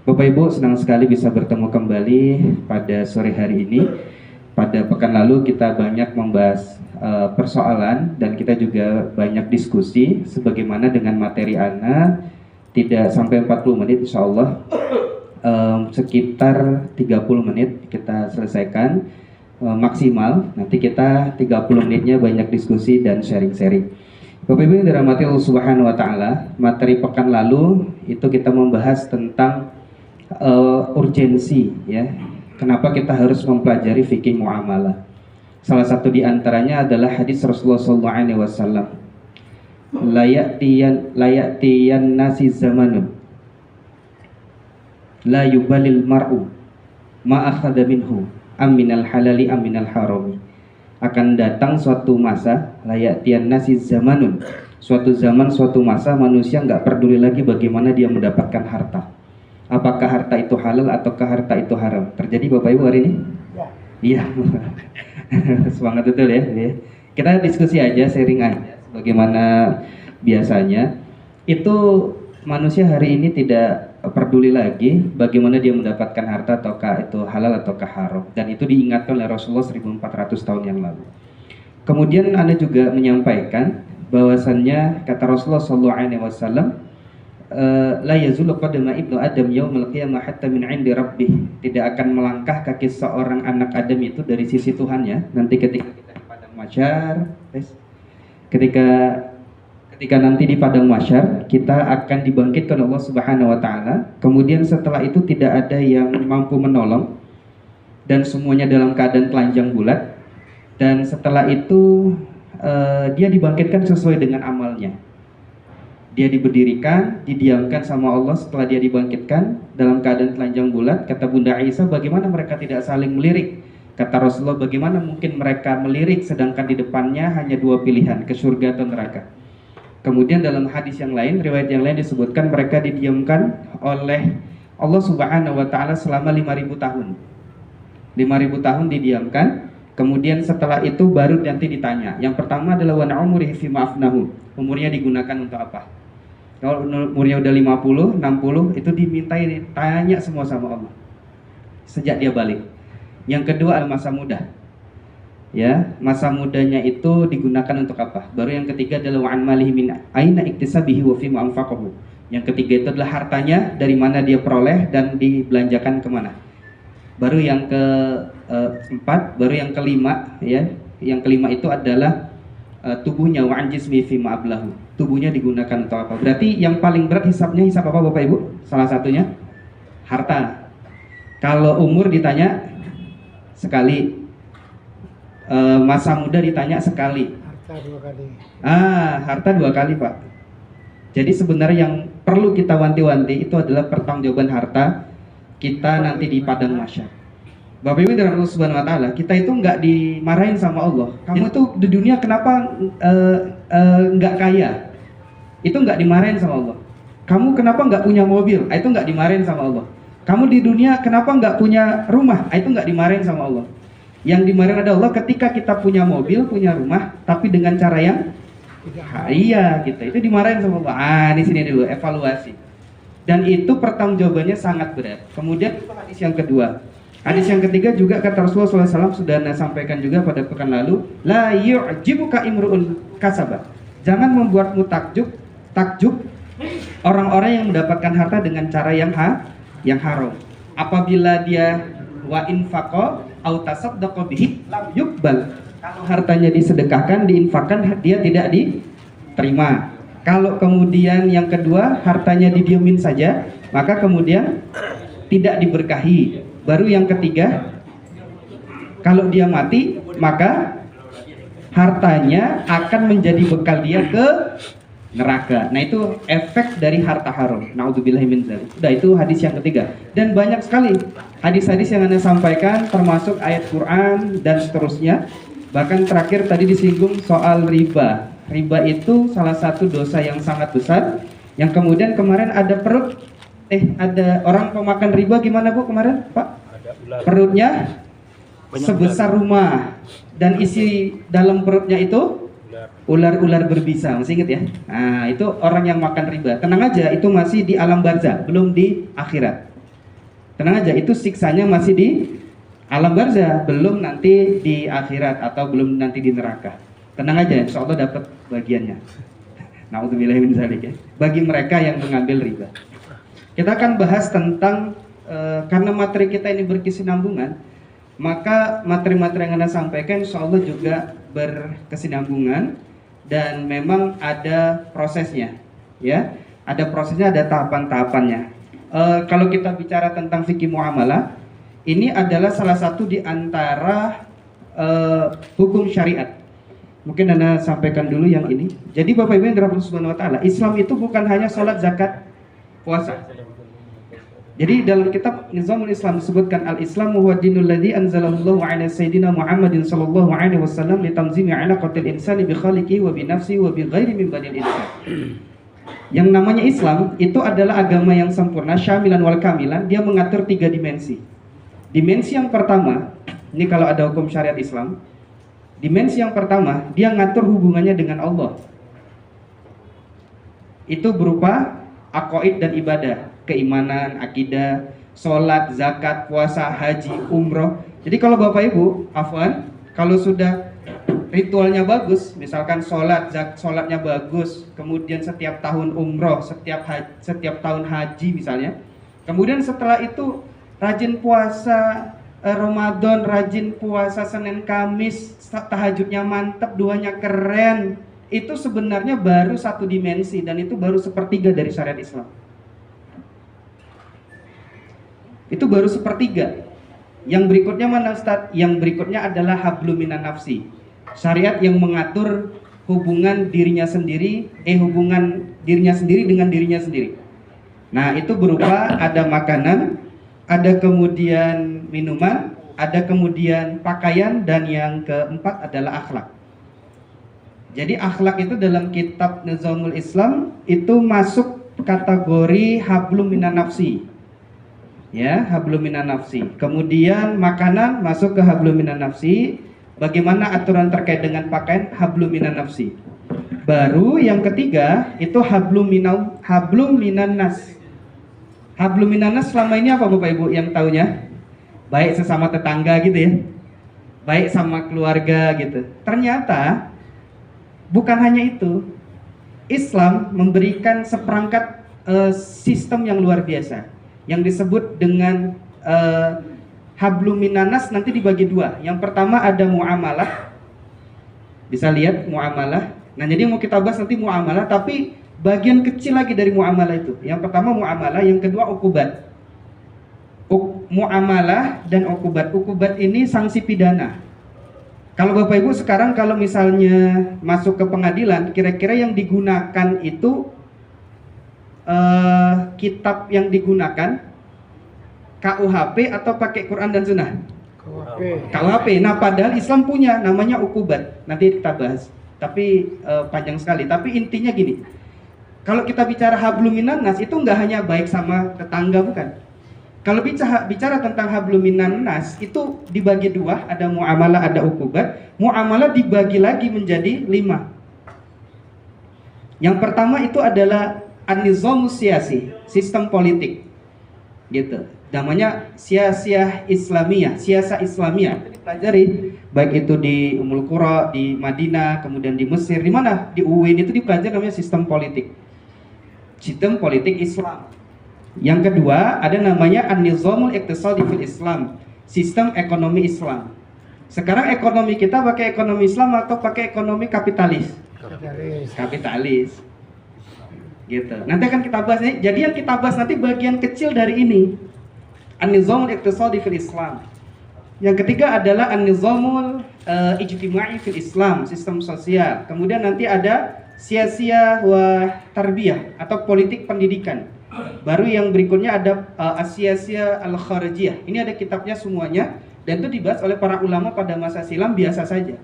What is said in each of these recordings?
Bapak Ibu, senang sekali bisa bertemu kembali pada sore hari ini. Pada pekan lalu kita banyak membahas persoalan dan kita juga banyak diskusi sebagaimana dengan materi Ana tidak sampai 40 menit insya Allah, sekitar 30 menit kita selesaikan maksimal. Nanti kita 30 menitnya banyak diskusi dan sharing-sharing. Bapak Ibu yang dirahmati Allah Subhanahu wa taala, materi pekan lalu itu kita membahas tentang urgensi ya. Kenapa kita harus mempelajari fikih muamalah? Salah satu di antaranya adalah hadis Rasulullah SAW. Layatiyan nasi zamanun la yubalil mar'u ma akhadha minhu aminal halali aminal harami. Akan datang suatu masa, layatiyan nasi zamanun, suatu zaman, suatu masa manusia nggak peduli lagi bagaimana dia mendapatkan harta. Apakah harta itu halal ataukah harta itu haram? Terjadi Bapak Ibu hari ini? Iya. Semangat betul ya. Kita diskusi aja, sharing aja. Bagaimana biasanya itu manusia hari ini tidak peduli lagi bagaimana dia mendapatkan harta, ataukah itu halal ataukah haram. Dan itu diingatkan oleh Rasulullah 1400 tahun yang lalu. Kemudian Anda juga menyampaikan bahwasannya kata Rasulullah SAW, la yazulu qadama ibnu adam yaumil qiyamah hatta min 'indi rabbih. Tidak akan melangkah kaki seorang anak Adam itu dari sisi Tuhannya nanti ketika kita di padang mahsyar. Ketika nanti di padang mahsyar kita akan dibangkitkan Allah Subhanahu wa taala. Kemudian setelah itu tidak ada yang mampu menolong dan semuanya dalam keadaan telanjang bulat. Dan setelah itu dia dibangkitkan sesuai dengan amalnya. Dia diberdirikan, didiamkan sama Allah setelah dia dibangkitkan dalam keadaan telanjang bulat. Kata Bunda Aisyah, bagaimana mereka tidak saling melirik? Kata Rasulullah, bagaimana mungkin mereka melirik sedangkan di depannya hanya dua pilihan, ke surga atau neraka. Kemudian dalam hadis yang lain, riwayat yang lain disebutkan mereka didiamkan oleh Allah Subhanahu wa taala selama 5000 tahun. 5000 tahun didiamkan. Kemudian setelah itu baru nanti ditanya. Yang pertama adalah wa umurihi fi ma'afnahu. Umurnya digunakan untuk apa? Kalau umurnya udah 50, 60 itu ditanya semua sama Allah sejak dia balik. Yang kedua adalah masa muda. Ya, masa mudanya itu digunakan untuk apa? Baru yang ketiga adalah wa'an malihi min aina iktisabihi wa fi ma'anfaqahu. Yang ketiga itu adalah hartanya, dari mana dia peroleh dan dibelanjakan kemana. Baru yang keempat, baru yang kelima ya. Yang kelima itu adalah tubuhnya, wa'an jismi fi ma'ablahu. Tubuhnya digunakan untuk apa? Berarti yang paling berat hisabnya hisab apa Bapak Ibu? Salah satunya harta. Kalau umur ditanya sekali, masa muda ditanya sekali. Harta 2 kali. Harta 2 kali Pak. Jadi sebenarnya yang perlu kita wanti-wanti itu adalah pertanggungjawaban harta kita nanti di padang mahsyar. Bapak Ibu dari Allah Subhanahu wa taala, kita itu nggak dimarahin sama Allah. Kamu itu di dunia kenapa nggak kaya? Itu nggak dimarahin sama Allah. Kamu kenapa nggak punya mobil? Itu nggak dimarahin sama Allah. Kamu di dunia kenapa nggak punya rumah? Itu nggak dimarahin sama Allah. Yang dimarahin adalah Allah ketika kita punya mobil, punya rumah, tapi dengan cara yang iya gitu. Itu dimarahin sama Allah. Di sini dulu evaluasi. Dan itu pertanggungjawabannya sangat berat. Kemudian itu hadis yang kedua. Hadis yang ketiga juga kata Rasulullah SAW, sudah Anda sampaikan juga pada pekan lalu, la yu'jibuka imru'un kasaba. Jangan membuatmu takjub orang-orang yang mendapatkan harta dengan cara yang haram. Apabila dia wa infaqo au tasaddaqa bihi lam yuqbal. Kalau hartanya disedekahkan, diinfakkan, dia tidak diterima. Kalau kemudian yang kedua hartanya didiamin saja, maka kemudian tidak diberkahi. Baru yang ketiga, kalau dia mati, maka hartanya akan menjadi bekal dia ke neraka. Nah itu efek dari harta haram. Na'udzubillahi min dzalik. Sudah, itu hadis yang ketiga. Dan banyak sekali hadis-hadis yang Anda sampaikan, termasuk ayat Quran dan seterusnya. Bahkan terakhir tadi disinggung soal riba. Riba itu salah satu dosa yang sangat besar. Yang kemudian kemarin ada ada orang pemakan riba, gimana Bu kemarin Pak? Perutnya sebesar rumah dan isi dalam perutnya itu ular-ular berbisa. Masih ingat ya? Nah itu orang yang makan riba. Tenang aja, itu masih di alam barzah, belum di akhirat. Tenang aja, itu siksanya masih di alam barzah, belum nanti di akhirat atau belum nanti di neraka. Tenang aja, insya Allah dapat bagiannya. Na'udzubillah min dzalik ya. Bagi mereka yang mengambil riba. Kita akan bahas tentang karena materi kita ini berkesinambungan, maka materi-materi yang Anda sampaikan insya Allah juga berkesinambungan dan memang ada prosesnya, ya. Ada prosesnya, ada tahapan-tahapannya. Kalau kita bicara tentang fikih muamalah, ini adalah salah satu di antara hukum syariat. Mungkin Anda sampaikan dulu yang ini. Jadi Bapak Ibu yang dirahmati Allah Subhanahu wa taala, Islam itu bukan hanya sholat, zakat, puasa. Jadi dalam kitab Nizamul Islam disebutkan al-Islamu huwa dinul ladzi anzalallahu ala sayyidina Muhammadin sallallahu alaihi wasallam litanzimi alaqatil insani bi khaliqihi wa bi nafsihi wa bi ghairi min badil insan. Yang namanya Islam itu adalah agama yang sempurna, syamilan wal kamilan, dia mengatur 3 dimensi. Dimensi yang pertama, ini kalau ada hukum syariat Islam, dimensi yang pertama, dia ngatur hubungannya dengan Allah. Itu berupa aqaid dan ibadah, keimanan, akidah, sholat, zakat, puasa, haji, umroh. Jadi kalau Bapak Ibu, afwan, kalau sudah ritualnya bagus, misalkan sholatnya bagus, kemudian setiap tahun umroh, setiap tahun haji misalnya, kemudian setelah itu rajin puasa Ramadan, rajin puasa Senin Kamis, tahajudnya mantap, duanya keren, itu sebenarnya baru 1 dimensi dan itu baru 1/3 dari syariat Islam. Itu baru 1/3. Yang berikutnya mana Ustaz? Yang berikutnya adalah hablum minan nafsi. Syariat yang mengatur hubungan dirinya sendiri dengan dirinya sendiri. Nah, itu berupa ada makanan, ada kemudian minuman, ada kemudian pakaian, dan yang keempat adalah akhlak. Jadi akhlak itu dalam kitab Nizamul Islam itu masuk kategori hablum minan nafsi. Ya, hablum minan nafsi. Kemudian makanan masuk ke hablum minan nafsi. Bagaimana aturan terkait dengan pakaian? Hablum minan nafsi. Baru yang ketiga itu hablum minan nas. Hablum minan nas selama ini apa Bapak Ibu yang taunya? Baik sesama tetangga gitu ya. Baik sama keluarga gitu. Ternyata bukan hanya itu. Islam memberikan seperangkat sistem yang luar biasa yang disebut dengan hablum minan nas, nanti dibagi 2. Yang pertama ada muamalah. Bisa lihat muamalah. Nah, jadi mau kita bahas nanti muamalah, tapi bagian kecil lagi dari muamalah itu. Yang pertama muamalah, yang kedua ukubat. Muamalah dan ukubat. Ukubat ini sanksi pidana. Kalau Bapak Ibu sekarang kalau misalnya masuk ke pengadilan, kira-kira yang digunakan itu kitab yang digunakan KUHP atau pakai Quran dan Sunnah? KUHP. Nah, padahal Islam punya namanya ukubat. Nanti kita bahas. Tapi panjang sekali. Tapi intinya gini. Kalau kita bicara hablum minan nas itu nggak hanya baik sama tetangga, bukan. Kalau bicara tentang hablum minan nas itu dibagi 2, ada muamalah, ada ukubat. Muamalah dibagi lagi menjadi 5. Yang pertama itu adalah an-nizamus siyasi, sistem politik. Gitu. Namanya siasah Islamiyah, siasa Islamiyah. Dipelajari baik itu di Ummul Qura, di Madinah, kemudian di Mesir, di mana? Di UIN itu dipelajari namanya sistem politik. Sistem politik Islam. Yang kedua ada namanya an-nizamul iqtisadi fil Islam, sistem ekonomi Islam. Sekarang ekonomi kita pakai ekonomi Islam atau pakai ekonomi kapitalis? Kapitalis. Gitu. Nanti akan kita bahas nih. Jadi yang kita bahas nanti bagian kecil dari ini. An-nizamul iqtisadi fil Islam. Yang ketiga adalah an-nizamul ijtimai fil Islam, sistem sosial. Kemudian nanti ada siyasiyah wa tarbiyah atau politik pendidikan. Baru yang berikutnya ada as-siyasiyah al-kharijiyah. Ini ada kitabnya semuanya dan itu dibahas oleh para ulama pada masa silam biasa saja.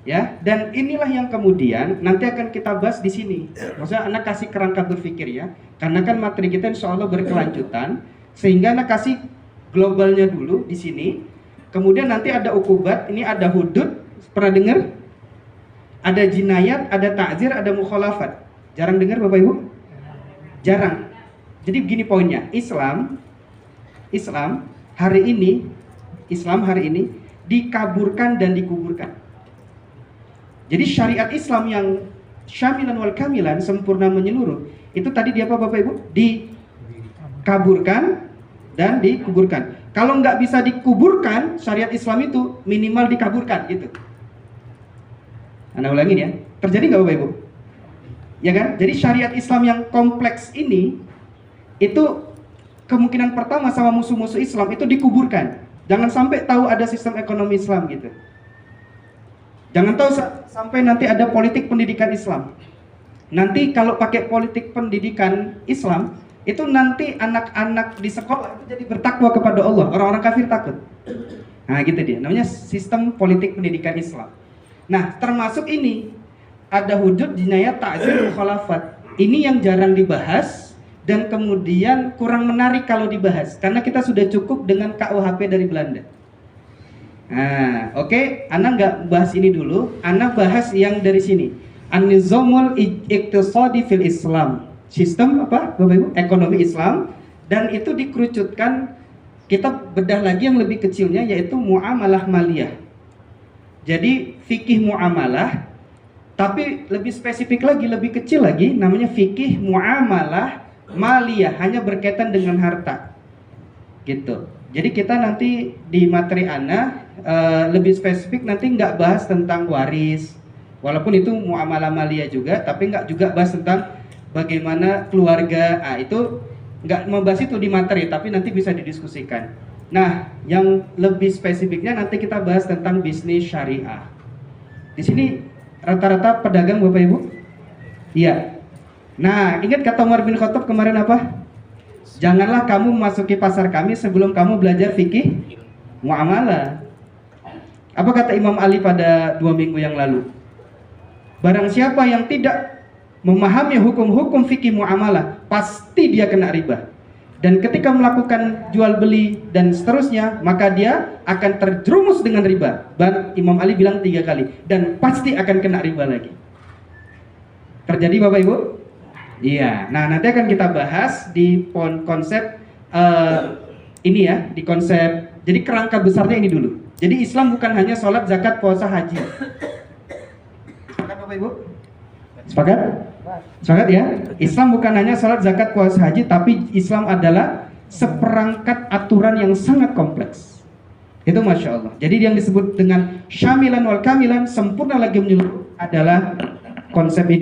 Ya, dan inilah yang kemudian nanti akan kita bahas di sini. Maksudnya anak kasih kerangka berpikir ya. Karena kan materi kita insya Allah berkelanjutan, sehingga anak kasih globalnya dulu di sini. Kemudian nanti ada ukubat, ini ada hudud, pernah dengar? Ada jinayat, ada ta'zir, ada mukhalafat. Jarang dengar Bapak Ibu? Jarang. Jadi begini poinnya, Islam Islam hari ini dikaburkan dan dikuburkan. Jadi syariat Islam yang syamilan wal kamilan, sempurna menyeluruh, itu tadi di apa Bapak Ibu? Dikaburkan dan dikuburkan. Kalau nggak bisa dikuburkan, syariat Islam itu minimal dikaburkan gitu. Anda ulangin ya, terjadi nggak Bapak Ibu? Ya kan? Jadi syariat Islam yang kompleks ini, itu kemungkinan pertama sama musuh-musuh Islam itu dikuburkan. Jangan sampai tahu ada sistem ekonomi Islam gitu. Jangan tahu sampai nanti ada politik pendidikan Islam. Nanti kalau pakai politik pendidikan Islam, itu nanti anak-anak di sekolah itu jadi bertakwa kepada Allah. Orang-orang kafir takut. Nah gitu dia, namanya sistem politik pendidikan Islam. Nah termasuk ini, ada hudud jinayat ta'zir mukhalafat. Ini yang jarang dibahas dan kemudian kurang menarik kalau dibahas. Karena kita sudah cukup dengan KUHP dari Belanda. Nah, oke, Ana nggak bahas ini dulu, Ana bahas yang dari sini. An-nizamul iqtisadi fil Islam. Sistem apa, Bapak Ibu? Ekonomi Islam, dan itu dikerucutkan, kita bedah lagi yang lebih kecilnya, yaitu muamalah maliyah. Jadi fikih muamalah, tapi lebih spesifik lagi, lebih kecil lagi, namanya fikih muamalah maliyah, hanya berkaitan dengan harta. Gitu. Jadi kita nanti di materi Ana lebih spesifik, nanti nggak bahas tentang waris, walaupun itu muamalah maliyah juga, tapi nggak juga bahas tentang bagaimana keluarga. Itu nggak membahas itu di materi, tapi nanti bisa didiskusikan. Nah, yang lebih spesifiknya nanti kita bahas tentang bisnis syariah. Di sini rata-rata pedagang Bapak Ibu? Iya. Nah, ingat kata Umar bin Khattab kemarin apa? Janganlah kamu memasuki pasar kami sebelum kamu belajar fikih muamalah. Apa kata Imam Ali pada 2 minggu yang lalu? Barang siapa yang tidak memahami hukum-hukum fikih muamalah, pasti dia kena riba. Dan ketika melakukan jual beli dan seterusnya, maka dia akan terjerumus dengan riba. Dan Imam Ali bilang 3 kali, dan pasti akan kena riba lagi. Terjadi Bapak Ibu? Iya. Nah, nanti akan kita bahas di konsep ini ya, di konsep. Jadi kerangka besarnya ini dulu. Jadi Islam bukan hanya sholat, zakat, puasa, haji. Sepakat Bapak Ibu? Sepakat? Sepakat ya? Islam bukan hanya sholat, zakat, puasa, haji, tapi Islam adalah seperangkat aturan yang sangat kompleks. Itu Masya Allah. Jadi yang disebut dengan syamilan wal kamilan, sempurna lagi menyeluruh, adalah konsep ini.